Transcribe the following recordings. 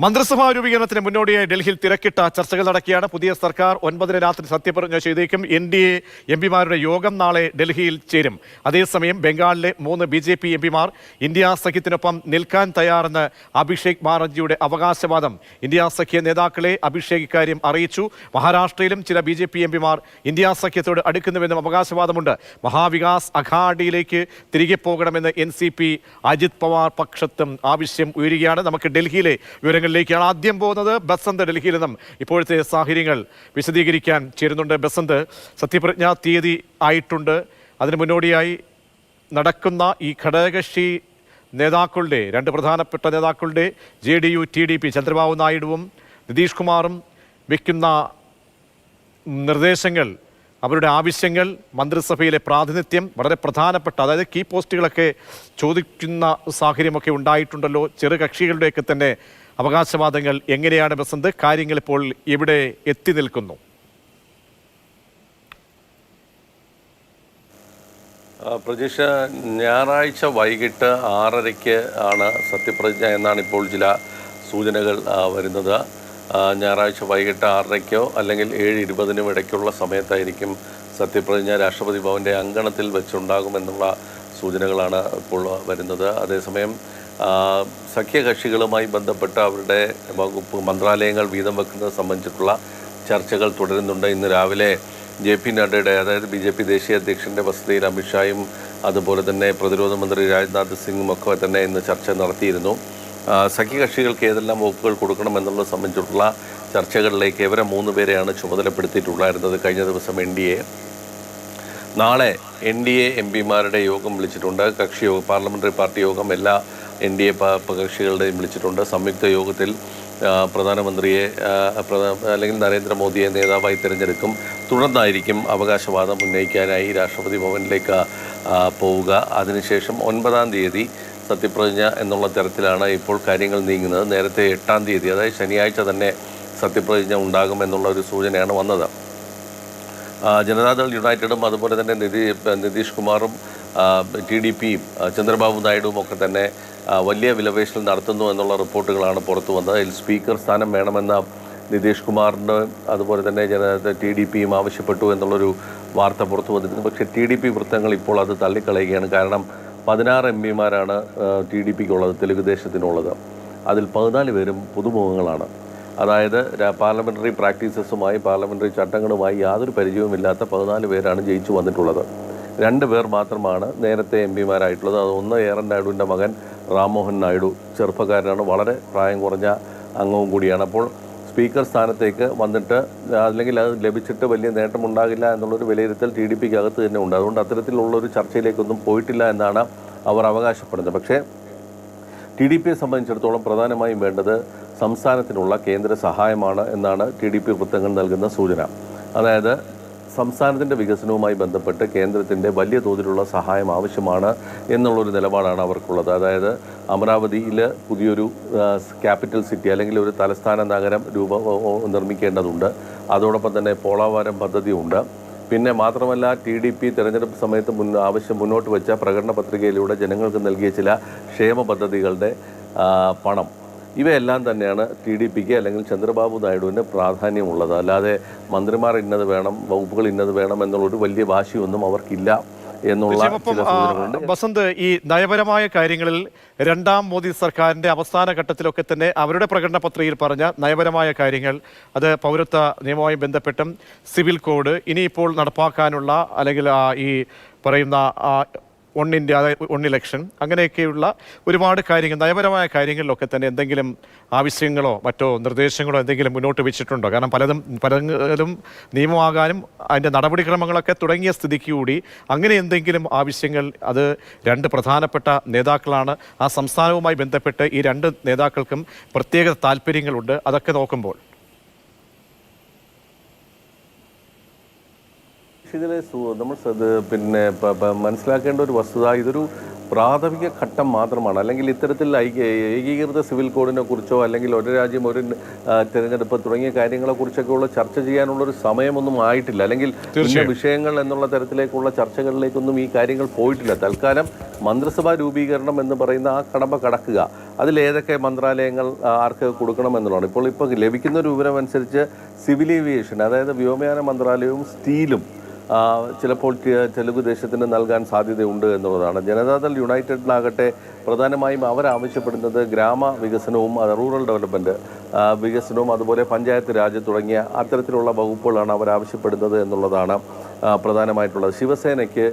മന്ത്രിസഭാ രൂപീകരണത്തിന് മുന്നോടിയായി ഡൽഹിയിൽ തിരക്കിട്ട ചർച്ചകൾ നടക്കുകയാണ്. പുതിയ സർക്കാർ 9-ന് രാത്രി സത്യപ്രതിജ്ഞ ചെയ്തേക്കും. NDA എംപിമാരുടെ യോഗം നാളെ ഡൽഹിയിൽ ചേരും. അതേസമയം ബംഗാളിലെ 3 BJP എംപിമാർ ഇന്ത്യ സഖ്യത്തിനൊപ്പം നിൽക്കാൻ തയ്യാറെന്ന് അഭിഷേക് ബാനർജിയുടെ അവകാശവാദം. ഇന്ത്യ സഖ്യ നേതാക്കളെ അഭിഷേക് ഇക്കാര്യം അറിയിച്ചു. മഹാരാഷ്ട്രയിലും ചില BJP എംപിമാർ ഇന്ത്യ സഖ്യത്തോട് അടുക്കുന്നുവെന്നും അവകാശവാദമുണ്ട്. മഹാവികാസ് അഘാഡിയിലേക്ക് തിരികെ പോകണമെന്ന് NCP അജിത് പവാർ പക്ഷത്തും ആവശ്യം ഉയരുകയാണ്. നമുക്ക് ഡൽഹിയിലെ വിവരങ്ങളിലേക്കാണ് ആദ്യം പോകുന്നത്. ബസന്ത് ഡൽഹിയിൽ നിന്നും ഇപ്പോഴത്തെ സാഹചര്യങ്ങൾ വിശദീകരിക്കാൻ ചേരുന്നുണ്ട്. ബസന്ത്, സത്യപ്രതിജ്ഞാ തീയതി ആയിട്ടുണ്ട്. അതിന് മുന്നോടിയായി നടക്കുന്ന ഈ ഘടകകക്ഷി നേതാക്കളുടെ, 2 പ്രധാനപ്പെട്ട നേതാക്കളുടെ JDU TDP ചന്ദ്രബാബു നായിഡുവും നിതീഷ് കുമാറും വയ്ക്കുന്ന നിർദ്ദേശങ്ങൾ, അവരുടെ ആവശ്യങ്ങൾ, മന്ത്രിസഭയിലെ പ്രാതിനിധ്യം, വളരെ പ്രധാനപ്പെട്ട, അതായത് കീ പോസ്റ്റുകളൊക്കെ ചോദിക്കുന്ന സാഹചര്യമൊക്കെ ഉണ്ടായിട്ടുണ്ടല്ലോ. ചെറു കക്ഷികളുടെയൊക്കെ തന്നെ അവകാശവാദങ്ങൾ എങ്ങനെയാണ് ബസന്ത്? കാര്യങ്ങൾ ഇപ്പോൾ എവിടെ എത്തി നിൽക്കുന്നു? പ്രജീഷ, ഞായറാഴ്ച വൈകിട്ട് 6:30 ആണ് സത്യപ്രതിജ്ഞ എന്നാണ് ഇപ്പോൾ ചില സൂചനകൾ വരുന്നത്. ഞായറാഴ്ച വൈകിട്ട് 6:30 അല്ലെങ്കിൽ 7:20 ഇടയ്ക്കുള്ള സമയത്തായിരിക്കും സത്യപ്രതിജ്ഞ രാഷ്ട്രപതി ഭവൻ്റെ അങ്കണത്തിൽ വെച്ചുണ്ടാകുമെന്നുള്ള സൂചനകളാണ് ഇപ്പോൾ വരുന്നത്. അതേസമയം സഖ്യകക്ഷികളുമായി ബന്ധപ്പെട്ട് അവരുടെ വകുപ്പ് മന്ത്രാലയങ്ങൾ വീതം വെക്കുന്നത് സംബന്ധിച്ചിട്ടുള്ള ചർച്ചകൾ തുടരുന്നുണ്ട്. ഇന്ന് രാവിലെ JP നഡ്ഡയുടെ, അതായത് BJP ദേശീയ അധ്യക്ഷൻ്റെ വസതിയിൽ അമിത്ഷായും അതുപോലെ തന്നെ പ്രതിരോധ മന്ത്രി രാജ്നാഥ് സിംഗും ഒക്കെ തന്നെ ഇന്ന് ചർച്ച നടത്തിയിരുന്നു. സഖ്യകക്ഷികൾക്ക് ഏതെല്ലാം വകുപ്പുകൾ കൊടുക്കണമെന്നുള്ളത് സംബന്ധിച്ചിട്ടുള്ള ചർച്ചകളിലേക്ക് ഇവരെ 3 പേരെയാണ് ചുമതലപ്പെടുത്തിയിട്ടുണ്ടായിരുന്നത്. കഴിഞ്ഞ ദിവസം നാളെ NDA എംപിമാരുടെ യോഗം വിളിച്ചിട്ടുണ്ട്. കക്ഷി യോഗം, പാർലമെൻ്ററി പാർട്ടി യോഗം എല്ലാ NDA കക്ഷികളുടെയും വിളിച്ചിട്ടുണ്ട്. സംയുക്ത യോഗത്തിൽ പ്രധാനമന്ത്രിയെ അല്ലെങ്കിൽ നരേന്ദ്രമോദിയെ നേതാവായി തിരഞ്ഞെടുക്കും. തുടർന്നായിരിക്കും അവകാശവാദം ഉന്നയിക്കാനായി രാഷ്ട്രപതി ഭവനിലേക്ക് പോവുക. അതിനുശേഷം 9-ാം തീയതി സത്യപ്രതിജ്ഞ എന്നുള്ള തരത്തിലാണ് ഇപ്പോൾ കാര്യങ്ങൾ നീങ്ങുന്നത്. നേരത്തെ 8-ാം തീയതി, അതായത് ശനിയാഴ്ച തന്നെ സത്യപ്രതിജ്ഞ ഉണ്ടാകുമെന്നുള്ള ഒരു സൂചനയാണ് വന്നത്. ജനതാദൾ യുണൈറ്റഡും അതുപോലെ തന്നെ നിതീഷ് കുമാറും TDPയും ചന്ദ്രബാബു നായിഡുവും ഒക്കെ തന്നെ വലിയ വിലപേശൽ നടത്തുന്നു എന്നുള്ള റിപ്പോർട്ടുകളാണ് പുറത്തു വന്നത്. അതിൽ സ്പീക്കർ സ്ഥാനം വേണമെന്ന നിതീഷ് കുമാറിൻ്റെ അതുപോലെ തന്നെ TDPയും ആവശ്യപ്പെട്ടു എന്നുള്ളൊരു വാർത്ത പുറത്തു വന്നിരുന്നു. പക്ഷേ TDP വൃത്തങ്ങൾ ഇപ്പോൾ അത് തള്ളിക്കളയുകയാണ്. കാരണം 16 എംപിമാരാണ് TDPക്കുള്ളത്, തെലുങ്കുദേശത്തിനുള്ളത്. അതിൽ 14 പേരും പുതുമുഖങ്ങളാണ്. അതായത് പാർലമെൻ്ററി പ്രാക്ടീസസുമായി, പാർലമെൻ്ററി ചട്ടങ്ങളുമായി യാതൊരു പരിചയവുമില്ലാത്ത 14 പേരാണ് ജയിച്ചു വന്നിട്ടുള്ളത്. 2 പേർ മാത്രമാണ് നേരത്തെ എംപിമാരായിട്ടുള്ളത്. അത് ഒന്ന് AR നായിഡുവിൻ്റെ മകൻ റാംമോഹൻ നായിഡു, ചെറുപ്പക്കാരനാണ്, വളരെ പ്രായം കുറഞ്ഞ അംഗവും കൂടിയാണ്. അപ്പോൾ സ്പീക്കർ സ്ഥാനത്തേക്ക് വന്നിട്ട് അല്ലെങ്കിൽ അത് ലഭിച്ചിട്ട് വലിയ നേട്ടമുണ്ടാകില്ല എന്നുള്ളൊരു വിലയിരുത്തൽ TDPക്ക് അകത്ത് തന്നെ ഉണ്ട്. അതുകൊണ്ട് അത്തരത്തിലുള്ളൊരു ചർച്ചയിലേക്കൊന്നും പോയിട്ടില്ല എന്നാണ് അവർ അവകാശപ്പെടുന്നത്. പക്ഷേ TDPയെ സംബന്ധിച്ചിടത്തോളം പ്രധാനമായും വേണ്ടത് സംസ്ഥാനത്തിനുള്ള കേന്ദ്ര സഹായമാണ് എന്നാണ് TDP വൃത്തങ്ങൾ നൽകുന്ന സൂചന. അതായത് സംസ്ഥാനത്തിൻ്റെ വികസനവുമായി ബന്ധപ്പെട്ട് കേന്ദ്രത്തിൻ്റെ വലിയ തോതിലുള്ള സഹായം ആവശ്യമാണ് എന്നുള്ളൊരു നിലപാടാണ് അവർക്കുള്ളത്. അതായത് അമരാവതിയിൽ പുതിയൊരു ക്യാപിറ്റൽ സിറ്റി അല്ലെങ്കിൽ ഒരു തലസ്ഥാന നഗരം നിർമ്മിക്കേണ്ടതുണ്ട്. അതോടൊപ്പം തന്നെ പോളാവാരം പദ്ധതിയുണ്ട്. പിന്നെ മാത്രമല്ല TDP തെരഞ്ഞെടുപ്പ് സമയത്ത് മുന്നോട്ട് വെച്ച പ്രകടന പത്രികയിലൂടെ ജനങ്ങൾക്ക് നൽകിയ ചില ക്ഷേമ പദ്ധതികളുടെ പണം, ഇവയെല്ലാം തന്നെയാണ് TDPക്ക് അല്ലെങ്കിൽ ചന്ദ്രബാബു നായിഡുവിന് പ്രാധാന്യമുള്ളത്. അല്ലാതെ മന്ത്രിമാർ ഇന്നത് വേണം, വകുപ്പുകൾ ഇന്നത് വേണം എന്നുള്ളൊരു വലിയ വാശിയൊന്നും അവർക്കില്ല എന്നുള്ള ചില സൂചനകളുണ്ട്. ബസന്ത്, ഈ നയപരമായ കാര്യങ്ങളിൽ 2ാം മോദി സർക്കാരിൻ്റെ അവസാന ഘട്ടത്തിലൊക്കെ തന്നെ അവരുടെ പ്രകടന പത്രികയിൽ പറഞ്ഞ നയപരമായ കാര്യങ്ങൾ, അത് പൗരത്വ നിയമവുമായി ബന്ധപ്പെട്ടും സിവിൽ കോഡ്, ഇനിയിപ്പോൾ നടപ്പാക്കാനുള്ള അല്ലെങ്കിൽ ഈ പറയുന്ന വൺ ഇന്ത്യ, അതായത് 1 ഇലക്ഷൻ, അങ്ങനെയൊക്കെയുള്ള ഒരുപാട് കാര്യങ്ങൾ, നയപരമായ കാര്യങ്ങളിലൊക്കെ തന്നെ എന്തെങ്കിലും ആവശ്യങ്ങളോ മറ്റോ നിർദ്ദേശങ്ങളോ എന്തെങ്കിലും മുന്നോട്ട് വെച്ചിട്ടുണ്ടോ? കാരണം പലതും നിയമമാകാനും അതിൻ്റെ നടപടിക്രമങ്ങളൊക്കെ തുടങ്ങിയ സ്ഥിതിക്ക് കൂടി അങ്ങനെ എന്തെങ്കിലും ആവശ്യങ്ങൾ, അത് 2 പ്രധാനപ്പെട്ട നേതാക്കളാണ്. ആ സംസ്ഥാനവുമായി ബന്ധപ്പെട്ട് ഈ 2 നേതാക്കൾക്കും പ്രത്യേക താല്പര്യങ്ങളുണ്ട്. അതൊക്കെ നോക്കുമ്പോൾ ഇതിൽ നമ്മൾ മനസ്സിലാക്കേണ്ട ഒരു വസ്തുത, ഇതൊരു പ്രാഥമിക ഘട്ടം മാത്രമാണ്. അല്ലെങ്കിൽ ഇത്തരത്തിൽ ഏകീകൃത സിവിൽ കോഡിനെ കുറിച്ചോ അല്ലെങ്കിൽ ഒരു രാജ്യം ഒരു തിരഞ്ഞെടുപ്പ് തുടങ്ങിയ കാര്യങ്ങളെക്കുറിച്ചൊക്കെയുള്ള ചർച്ച ചെയ്യാനുള്ളൊരു സമയമൊന്നും ആയിട്ടില്ല. അല്ലെങ്കിൽ ഇന്ന വിഷയങ്ങൾ എന്നുള്ള തരത്തിലേക്കുള്ള ചർച്ചകളിലേക്കൊന്നും ഈ കാര്യങ്ങൾ പോയിട്ടില്ല. തൽക്കാലം മന്ത്രിസഭാ രൂപീകരണം എന്ന് പറയുന്ന ആ കടമ്പ കടക്കുക, അതിലേതൊക്കെ മന്ത്രാലയങ്ങൾ ആർക്ക് കൊടുക്കണം എന്നുള്ളതാണ്. ഇപ്പോൾ ലഭിക്കുന്ന ഒരു വിവരം അനുസരിച്ച് സിവിൽ ഏവിയേഷൻ, അതായത് വ്യോമയാന മന്ത്രാലയവും സ്റ്റീലും ചിലപ്പോൾ തെലുഗു ദേശത്തിന് നൽകാൻ സാധ്യതയുണ്ട് എന്നുള്ളതാണ്. ജനതാദൾ യുണൈറ്റഡിലാകട്ടെ പ്രധാനമായും അവരാവശ്യപ്പെടുന്നത് ഗ്രാമ വികസനവും റൂറൽ ഡെവലപ്മെൻറ്റ് വികസനവും അതുപോലെ പഞ്ചായത്ത് രാജ് തുടങ്ങിയ അത്തരത്തിലുള്ള വകുപ്പുകളാണ് അവരാവശ്യപ്പെടുന്നത് എന്നുള്ളതാണ് പ്രധാനമായിട്ടുള്ളത്. ശിവസേനയ്ക്ക്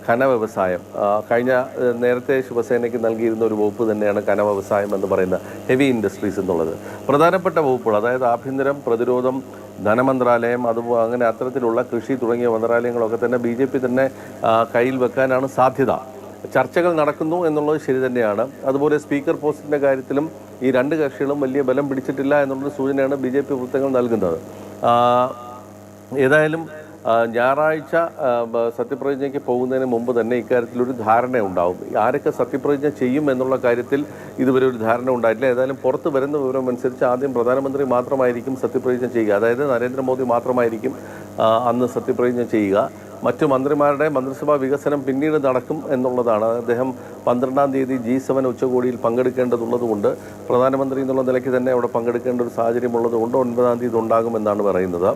ഖനവ്യവസായം, നേരത്തെ ശിവസേനയ്ക്ക് നൽകിയിരുന്ന ഒരു വകുപ്പ് തന്നെയാണ് ഖനവ്യവസായം എന്ന് പറയുന്ന ഹെവി ഇൻഡസ്ട്രീസ് എന്നുള്ളത്. പ്രധാനപ്പെട്ട വകുപ്പുകൾ, അതായത് ആഭ്യന്തരം, പ്രതിരോധം, ധനമന്ത്രാലയം, അങ്ങനെ അത്തരത്തിലുള്ള കൃഷി തുടങ്ങിയ മന്ത്രാലയങ്ങളൊക്കെ തന്നെ BJP തന്നെ കയ്യിൽ വെക്കാനാണ് സാധ്യത. ചർച്ചകൾ നടക്കുന്നു എന്നുള്ളത് ശരി തന്നെയാണ്. അതുപോലെ സ്പീക്കർ പോസ്റ്റിൻ്റെ കാര്യത്തിലും ഈ രണ്ട് കക്ഷികളും വലിയ ബലം പിടിച്ചിട്ടില്ല എന്നുള്ളൊരു സൂചനയാണ് BJP വൃത്തങ്ങൾ നൽകുന്നത്. ഏതായാലും ഞായറാഴ്ച സത്യപ്രതിജ്ഞയ്ക്ക് പോകുന്നതിന് മുമ്പ് തന്നെ ഇക്കാര്യത്തിലൊരു ധാരണ ഉണ്ടാവും. ആരൊക്കെ സത്യപ്രതിജ്ഞ ചെയ്യും എന്നുള്ള കാര്യത്തിൽ ഇതുവരെ ഒരു ധാരണ ഉണ്ടായിട്ടില്ല. ഏതായാലും പുറത്ത് വരുന്ന വിവരം അനുസരിച്ച് ആദ്യം പ്രധാനമന്ത്രി മാത്രമായിരിക്കും സത്യപ്രതിജ്ഞ ചെയ്യുക. അതായത് നരേന്ദ്രമോദി മാത്രമായിരിക്കും അന്ന് സത്യപ്രതിജ്ഞ ചെയ്യുക. മറ്റു മന്ത്രിമാരുടെ മന്ത്രിസഭാ വികസനം പിന്നീട് നടക്കും എന്നുള്ളതാണ്. അദ്ദേഹം 12-ാം തീയതി G7 ഉച്ചകോടിയിൽ പങ്കെടുക്കേണ്ടതുള്ളതുകൊണ്ട് പ്രധാനമന്ത്രി എന്നുള്ള നിലയ്ക്ക് തന്നെ അവിടെ പങ്കെടുക്കേണ്ട ഒരു സാഹചര്യമുള്ളതുകൊണ്ട് 9-ാം തീയതി ഉണ്ടാകുമെന്നാണ് പറയുന്നത്.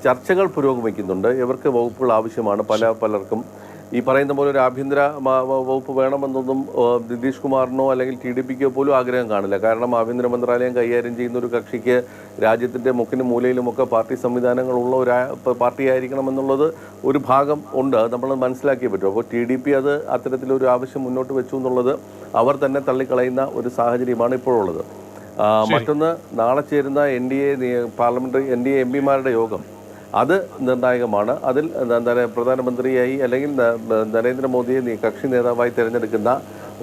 ചർച്ചകൾ പുരോഗമിക്കുന്നുണ്ട്. ഇവർക്ക് വകുപ്പുകൾ ആവശ്യമാണ്. പലർക്കും ഈ പറയുന്ന പോലെ ഒരു ആഭ്യന്തര വകുപ്പ് വേണമെന്നൊന്നും നിതീഷ് കുമാറിനോ അല്ലെങ്കിൽ TDPക്കോ പോലും ആഗ്രഹം കാണില്ല. കാരണം ആഭ്യന്തര മന്ത്രാലയം കൈകാര്യം ചെയ്യുന്ന ഒരു കക്ഷിക്ക് രാജ്യത്തിൻ്റെ മുക്കിനും മൂലയിലുമൊക്കെ പാർട്ടി സംവിധാനങ്ങളുള്ള ഒരു പാർട്ടി ആയിരിക്കണം എന്നുള്ളത് ഒരു ഭാഗം ഉണ്ട്. നമ്മൾ മനസ്സിലാക്കിയേ പറ്റും. അപ്പോൾ TDP അത് അത്തരത്തിലൊരു ആവശ്യം മുന്നോട്ട് വെച്ചു എന്നുള്ളത് അവർ തന്നെ തള്ളിക്കളയുന്ന ഒരു സാഹചര്യമാണ് ഇപ്പോഴുള്ളത്. മറ്റൊന്ന്, നാളെ ചേരുന്ന NDA MPമാരുടെ യോഗം, അത് നിർണായകമാണ്. അതിൽ പ്രധാനമന്ത്രിയായി അല്ലെങ്കിൽ നരേന്ദ്രമോദിയെ കക്ഷി നേതാവായി തിരഞ്ഞെടുക്കുന്ന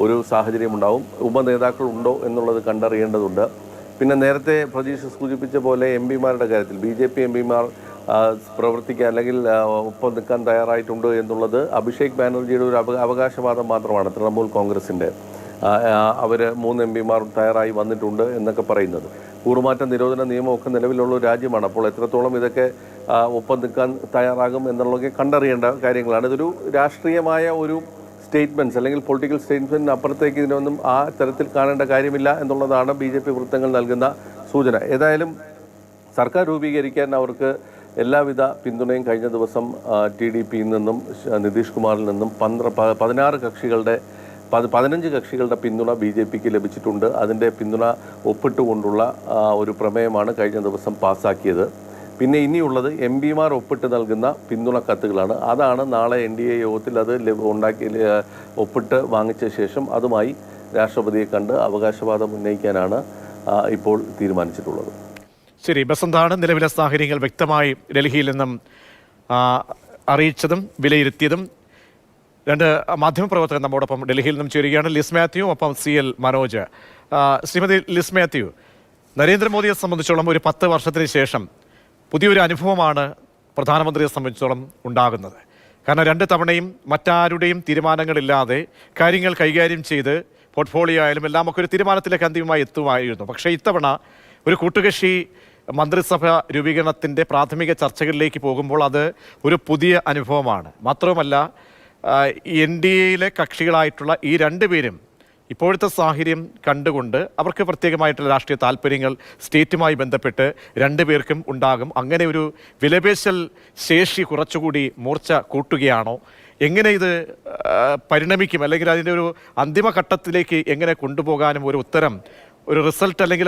ഒരു സാഹചര്യമുണ്ടാവും. ഉപനേതാക്കൾ ഉണ്ടോ എന്നുള്ളത് കണ്ടറിയേണ്ടതുണ്ട്. പിന്നെ നേരത്തെ പ്രതീക്ഷ സൂചിപ്പിച്ച പോലെ MPമാരുടെ കാര്യത്തിൽ BJP MPമാർ പ്രവർത്തിക്കാൻ അല്ലെങ്കിൽ ഒപ്പം നിൽക്കാൻ തയ്യാറായിട്ടുണ്ട് എന്നുള്ളത് അഭിഷേക് ബാനർജിയുടെ ഒരു അവകാശവാദം മാത്രമാണ്. തൃണമൂൽ കോൺഗ്രസിൻ്റെ അവർ 3 MPമാർ തയ്യാറായി വന്നിട്ടുണ്ട് എന്നൊക്കെ പറയുന്നത്. കൂറുമാറ്റ നിരോധന നിയമമൊക്കെ നിലവിലുള്ള ഒരു രാജ്യമാണ്. അപ്പോൾ എത്രത്തോളം ഇതൊക്കെ ഒപ്പം നിൽക്കാൻ തയ്യാറാകും എന്നുള്ളതൊക്കെ കണ്ടറിയേണ്ട കാര്യങ്ങളാണ്. ഇതൊരു രാഷ്ട്രീയമായ ഒരു സ്റ്റേറ്റ്മെൻറ്റ്സ് അല്ലെങ്കിൽ പൊളിറ്റിക്കൽ സ്റ്റേറ്റ്മെൻറ്റിന് അപ്പുറത്തേക്ക് ഇതിനൊന്നും ആ തരത്തിൽ കാണേണ്ട കാര്യമില്ല എന്നുള്ളതാണ് BJP വൃത്തങ്ങൾ നൽകുന്ന സൂചന. ഏതായാലും സർക്കാർ രൂപീകരിക്കാൻ അവർക്ക് എല്ലാവിധ പിന്തുണയും കഴിഞ്ഞ ദിവസം TDPയിൽ നിന്നും നിതീഷ് കുമാറിൽ നിന്നും 15 കക്ഷികളുടെ പിന്തുണ BJPക്ക് ലഭിച്ചിട്ടുണ്ട്. അതിൻ്റെ പിന്തുണ ഒപ്പിട്ടുകൊണ്ടുള്ള ഒരു പ്രമേയമാണ് കഴിഞ്ഞ ദിവസം പാസ്സാക്കിയത്. പിന്നെ ഇനിയുള്ളത് MPമാർ ഒപ്പിട്ട് നൽകുന്ന പിന്തുണ കത്തുകളാണ്. അതാണ് നാളെ NDA യോഗത്തിൽ അത് ഒപ്പിട്ട് വാങ്ങിച്ച ശേഷം അതുമായി രാഷ്ട്രപതിയെ കണ്ട് അവകാശവാദം ഉന്നയിക്കാനാണ് ഇപ്പോൾ തീരുമാനിച്ചിട്ടുള്ളത്. ശരി, ബസന്താണ് നിലവിലെ സാഹചര്യങ്ങൾ വ്യക്തമായി ഡൽഹിയിൽ നിന്നും അറിയിച്ചതും വിലയിരുത്തിയതും. 2 മാധ്യമപ്രവർത്തകർ നമ്മോടൊപ്പം ഡൽഹിയിൽ നിന്നും ചേരുകയാണ്. ലിസ് മാത്യു, ഒപ്പം CL മനോജ്. ശ്രീമതി ലിസ് മാത്യു, നരേന്ദ്രമോദിയെ സംബന്ധിച്ചോളം ഒരു 10 വർഷത്തിന് ശേഷം പുതിയൊരു അനുഭവമാണ് പ്രധാനമന്ത്രിയെ സംബന്ധിച്ചോളം ഉണ്ടാകുന്നത്. കാരണം 2 തവണയും മറ്റാരുടെയും തീരുമാനങ്ങളില്ലാതെ കാര്യങ്ങൾ കൈകാര്യം ചെയ്ത് പോർട്ട്ഫോളിയോ ആയാലും എല്ലാം ഒക്കെ ഒരു തീരുമാനത്തിലേക്ക് അന്തിമമായി എത്തുമായിരുന്നു. പക്ഷേ ഇത്തവണ ഒരു കൂട്ടുകക്ഷി മന്ത്രിസഭ രൂപീകരണത്തിൻ്റെ പ്രാഥമിക ചർച്ചകളിലേക്ക് പോകുമ്പോൾ അത് ഒരു പുതിയ അനുഭവമാണ്. മാത്രവുമല്ല, NDAയിലെ കക്ഷികളായിട്ടുള്ള ഈ 2 പേരും ഇപ്പോഴത്തെ സാഹചര്യം കണ്ടുകൊണ്ട് അവർക്ക് പ്രത്യേകമായിട്ടുള്ള രാഷ്ട്രീയ താല്പര്യങ്ങൾ സ്റ്റേറ്റുമായി ബന്ധപ്പെട്ട് 2 പേർക്കും ഉണ്ടാകും. അങ്ങനെ ഒരു വിലപേശൽ ശേഷി കുറച്ചുകൂടി മൂർച്ച കൂട്ടുകയാണോ? എങ്ങനെ ഇത് പരിണമിക്കും, അല്ലെങ്കിൽ അതിൻ്റെ ഒരു അന്തിമഘട്ടത്തിലേക്ക് എങ്ങനെ കൊണ്ടുപോകാനും ഒരു ഉത്തരം, ഒരു റിസൾട്ട് അല്ലെങ്കിൽ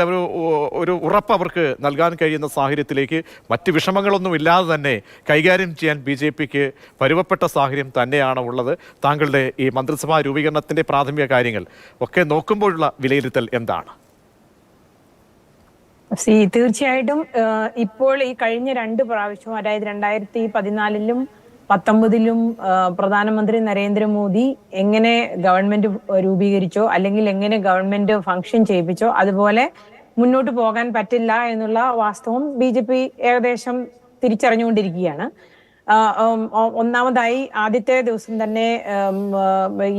ഒരു ഉറപ്പ് അവർക്ക് നൽകാൻ കഴിയുന്ന സാഹചര്യത്തിലേക്ക് മറ്റ് വിഷമങ്ങളൊന്നും ഇല്ലാതെ തന്നെ കൈകാര്യം ചെയ്യാൻ BJPക്ക് പരുവപ്പെട്ട സാഹചര്യം തന്നെയാണ് ഉള്ളത്. താങ്കളുടെ ഈ മന്ത്രിസഭാ രൂപീകരണത്തിൻ്റെ പ്രാഥമിക കാര്യങ്ങൾ ഒക്കെ നോക്കുമ്പോഴുള്ള വിലയിരുത്തൽ എന്താണ്? തീർച്ചയായിട്ടും ഇപ്പോൾ ഈ കഴിഞ്ഞ 2 പ്രാവശ്യവും, അതായത് 2014-ലും 2019-ലും പ്രധാനമന്ത്രി നരേന്ദ്രമോദി എങ്ങനെ ഗവൺമെന്റ് രൂപീകരിച്ചോ അല്ലെങ്കിൽ എങ്ങനെ ഗവൺമെന്റ് ഫംഗ്ഷൻ ചെയ്യിപ്പിച്ചോ അതുപോലെ മുന്നോട്ട് പോകാൻ പറ്റില്ല എന്നുള്ള വാസ്തവം BJP ഏകദേശം തിരിച്ചറിഞ്ഞുകൊണ്ടിരിക്കുകയാണ്. ഒന്നാമതായി ആദ്യത്തെ ദിവസം തന്നെ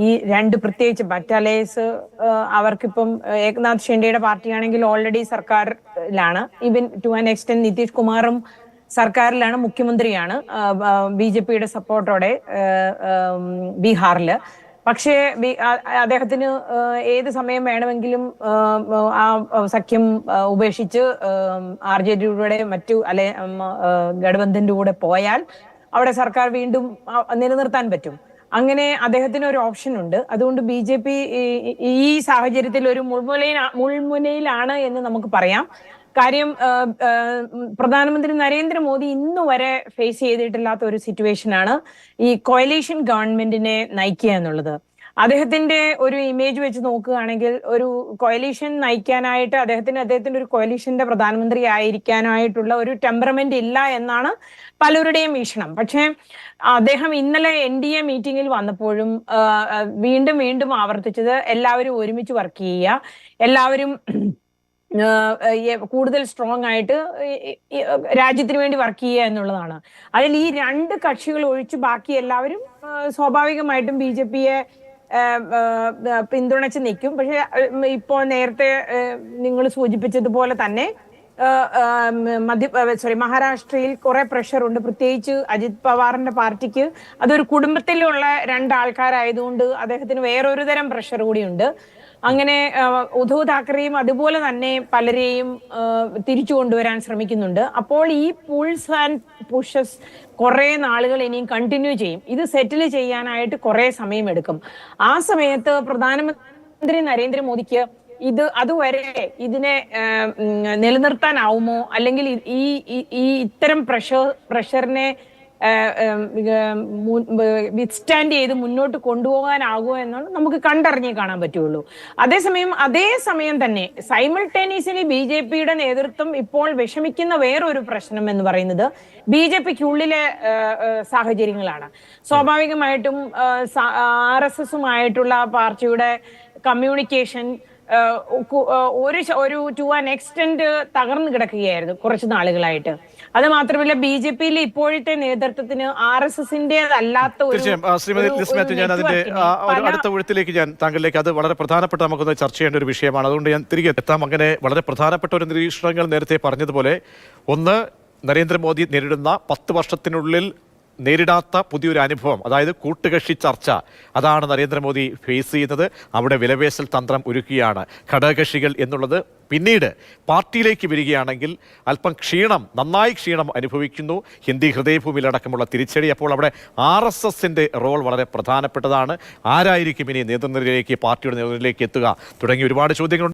ഈ രണ്ട് പ്രത്യേകിച്ച് ബറ്റാലേഴ്സ് അവർക്കിപ്പം ഏകനാഥ് ഷിൻഡെയുടെ പാർട്ടിയാണെങ്കിൽ ഓൾറെഡി സർക്കാരിലാണ്. Even to an extent Nitish കുമാറും സർക്കാരിലാണ്, മുഖ്യമന്ത്രിയാണ് BJPയുടെ സപ്പോർട്ടോടെ ബീഹാറില്. പക്ഷേ അദ്ദേഹത്തിന് ഏത് സമയം വേണമെങ്കിലും ആ സഖ്യം ഉപേക്ഷിച്ച് RJDയുടെ മറ്റു ഗഠബന്ധന്റെ കൂടെ പോയാൽ അവിടെ സർക്കാർ വീണ്ടും നിലനിർത്താൻ പറ്റും. അങ്ങനെ അദ്ദേഹത്തിന് ഒരു ഓപ്ഷൻ ഉണ്ട്. അതുകൊണ്ട് BJP ഈ സാഹചര്യത്തിൽ ഒരു മുൾമുനയിലാണ് എന്ന് നമുക്ക് പറയാം. കാര്യം പ്രധാനമന്ത്രി നരേന്ദ്രമോദി ഇന്നു വരെ ഫേസ് ചെയ്തിട്ടില്ലാത്ത ഒരു സിറ്റുവേഷനാണ് ഈ കോയലീഷൻ ഗവൺമെന്റിനെ നയിക്കുക എന്നുള്ളത്. അദ്ദേഹത്തിന്റെ ഒരു ഇമേജ് വെച്ച് നോക്കുകയാണെങ്കിൽ ഒരു കോയലീഷൻ നയിക്കാനായിട്ട് അദ്ദേഹത്തിന്റെ ഒരു കോയലീഷന്റെ പ്രധാനമന്ത്രി ആയിരിക്കാനായിട്ടുള്ള ഒരു ടെമ്പറമെന്റ് ഇല്ല എന്നാണ് പലരുടെയും വീക്ഷണം. പക്ഷേ അദ്ദേഹം ഇന്നലെ NDA മീറ്റിംഗിൽ വന്നപ്പോഴും വീണ്ടും ആവർത്തിച്ചത് എല്ലാവരും ഒരുമിച്ച് വർക്ക് ചെയ്യുക, എല്ലാവരും കൂടുതൽ സ്ട്രോങ് ആയിട്ട് രാജ്യത്തിന് വേണ്ടി വർക്ക് ചെയ്യുക എന്നുള്ളതാണ്. അതിൽ ഈ രണ്ട് കക്ഷികൾ ഒഴിച്ച് ബാക്കി എല്ലാവരും സ്വാഭാവികമായിട്ടും BJPയെ പിന്തുണച്ച് നിൽക്കും. പക്ഷെ ഇപ്പോൾ നേരത്തെ നിങ്ങൾ സൂചിപ്പിച്ചതുപോലെ തന്നെ മഹാരാഷ്ട്രയിൽ കുറെ പ്രഷർ ഉണ്ട്. പ്രത്യേകിച്ച് അജിത് പവാറിന്റെ പാർട്ടിക്ക് അതൊരു കുടുംബത്തിലുള്ള രണ്ടാൾക്കാരായതുകൊണ്ട് അദ്ദേഹത്തിന് വേറൊരു തരം പ്രഷർ കൂടിയുണ്ട്. അങ്ങനെ ഉദ്ധവ് താക്കറെയും അതുപോലെ തന്നെ പലരെയും തിരിച്ചു കൊണ്ടുവരാൻ ശ്രമിക്കുന്നുണ്ട്. അപ്പോൾ ഈ പുൾസ് ആൻഡ് പുഷസ് കുറെ നാളുകൾ ഇനിയും കണ്ടിന്യൂ ചെയ്യും. ഇത് സെറ്റിൽ ചെയ്യാനായിട്ട് കുറെ സമയമെടുക്കും. ആ സമയത്ത് പ്രധാനമന്ത്രി നരേന്ദ്രമോദിക്ക് അതുവരെ ഇതിനെ നിലനിർത്താനാവുമോ, അല്ലെങ്കിൽ ഈ ഇത്തരം പ്രഷറിനെ വിത്ത്സ്റ്റാൻഡ് ചെയ്ത് മുന്നോട്ട് കൊണ്ടുപോകാനാകുമോ എന്നാണ് നമുക്ക് കണ്ടറിഞ്ഞേ കാണാൻ പറ്റുള്ളൂ. അതേസമയം തന്നെ സൈമിൾട്ടേനിയസ്ലി BJPയുടെ നേതൃത്വം ഇപ്പോൾ വിഷമിക്കുന്ന വേറൊരു പ്രശ്നം എന്ന് പറയുന്നത് BJPക്കുള്ളിലെ സാഹചര്യങ്ങളാണ്. സ്വാഭാവികമായിട്ടും RSSുമായിട്ടുള്ള പാർട്ടിയുടെ കമ്മ്യൂണിക്കേഷൻ ഒരു ടു ആൻ എക്സ്റ്റെന്റ് തകർന്നു കിടക്കുകയായിരുന്നു കുറച്ച് നാളുകളായിട്ട്. അത് മാത്രമല്ല BJPയിലെ ഇപ്പോഴത്തെ നേതൃത്വത്തിന് RSSന്റേതല്ലാത്ത ഞാൻ അതിന്റെ അടുത്ത ഒഴുത്തിലേക്ക് ഞാൻ താങ്കളിലേക്ക് അത് വളരെ പ്രധാനപ്പെട്ട നമുക്കൊന്ന് ചർച്ച ചെയ്യേണ്ട ഒരു വിഷയമാണ്. അതുകൊണ്ട് ഞാൻ തിരികെ എത്താം. അങ്ങനെ വളരെ പ്രധാനപ്പെട്ട ഒരു നിരീക്ഷണങ്ങൾ നേരത്തെ പറഞ്ഞതുപോലെ, ഒന്ന്, നരേന്ദ്രമോദി നേരിടുന്ന 10 വർഷത്തിനുള്ളിൽ നേരിടാത്ത പുതിയൊരു അനുഭവം, അതായത് കൂട്ടുകക്ഷി ചർച്ച. അതാണ് നരേന്ദ്രമോദി ഫേസ് ചെയ്യുന്നത്. അവിടെ വിലപേശൽ തന്ത്രം ഒരുക്കുകയാണ്. ഘടകകക്ഷികൾ എന്നുള്ളത് പിന്നീട് പാർട്ടിയിലേക്ക് വരികയാണെങ്കിൽ അല്പം നന്നായി ക്ഷീണം അനുഭവിക്കുന്നു. ഹിന്ദി ഹൃദയഭൂമിയിലടക്കമുള്ള തിരിച്ചടി. അപ്പോൾ അവിടെ RSSന്റെ റോൾ വളരെ പ്രധാനപ്പെട്ടതാണ്. ആരായിരിക്കും ഇനി നേതൃനിരയിലേക്ക്, പാർട്ടിയുടെ നേതൃനിരയിലേക്ക് എത്തുക തുടങ്ങിയ ഒരുപാട് ചോദ്യങ്ങളുണ്ട്.